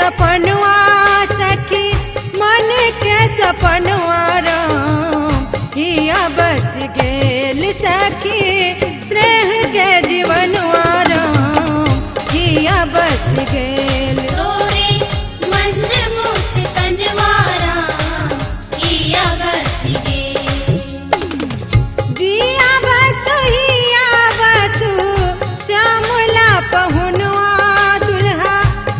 सपनवा सखी मन के सपनवा राम हिया बस गेल सखी स्नेह के जीवनवा राम हिया बस गेल तोरे मंद मुक्त कनवा राम हिया बस गेल जिया बस हिया बस श्यामला पहुनवा दुल्हा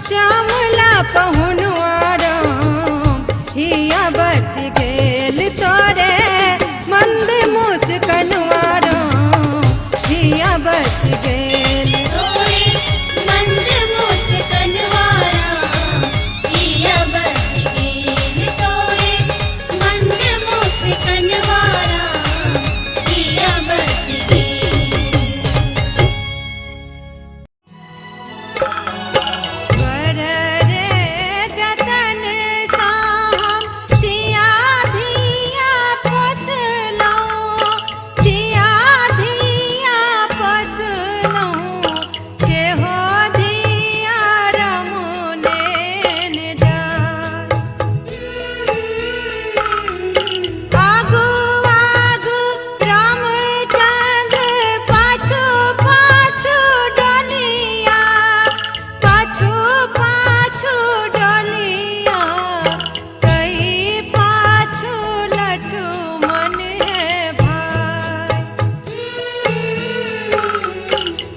श्यामला पहुनवा राम हिया बस गेल तोरे मंद मुस्कनवा राम हिया बस गेल तोरे मंद मुक्त कनवा राम हिया बस गेल तोरे मंद मुक्त कनवा राम हिया बस गेल वर रे जतन साहम सिया धिया पसलो सिया धिया पसलो के हो धिया रमुने जा आगू आगू रामचंद्र पाछू पाछू डोलिया पाछू पाछू डोलिया कई पाछू लक्ष्मण है भाई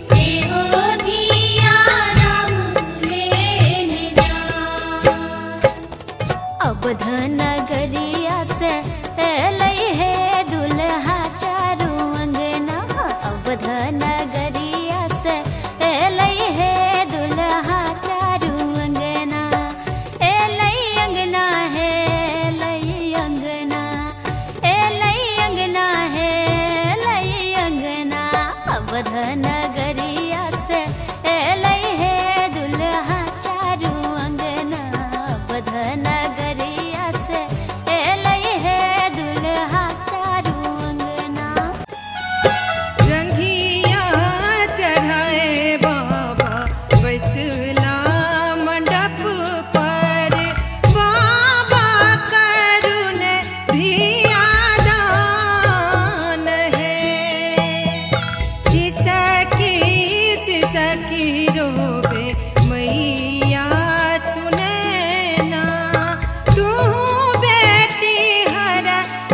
से हो धिया राम लेन जा अवध नगरिया से लई है दुल्हा चारू अंगना अवध नगरिया से लई है दुल्हा चारू अंगना लई अंगना है लई अंगना लई अंगना है लई अंगना अवध नगरिया से लई है दुल्हा चारू अंगना अवध नगरिया से लई है दुल्हा चारू अंगना जंघिया चढ़ाए बाबा बैसला मंडप पर बाबा करुण धिया दान है सिसकी सिसकी रोबे मैया सुने ना तू बेटी हर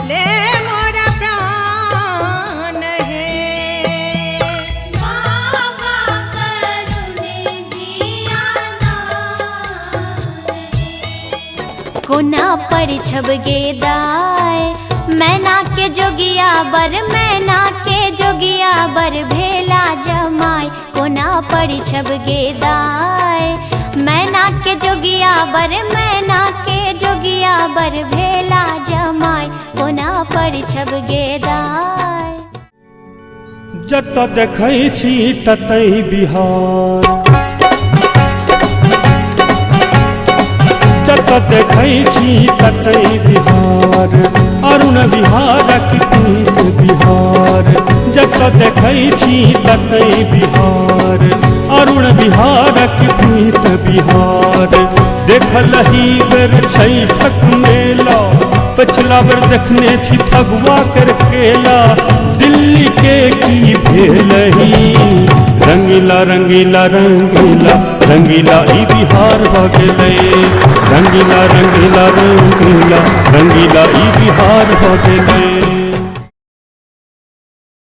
ले मोरा प्राण है बाबा करुणे धिया दान कोना पर छब गेदाय मैना के जोगिया बर मैना के जोगिया बर भेला जमाई कोना पर छब गेदाय मैना के जोगिया बर मैना के जोगिया बर भेला जमाई कोना पर छब गेदाय जत देखै छी ततै बिहार जत देखै छी ततै बिहार अरुण बिहारक प्रीत बिहार जत देखै छी ततै बिहार अरुण बिहारक प्रीत बिहार देखलही बेर छठक मेला पछिला बेर देखने छी फगुआ कर केला दिल्ली के की भेलही रंगीला रंगीला रंगीला रंगीला ई बिहार भ गेलै रंगीला रंगीला रंगीला रंगीला ई बिहार भ गेलै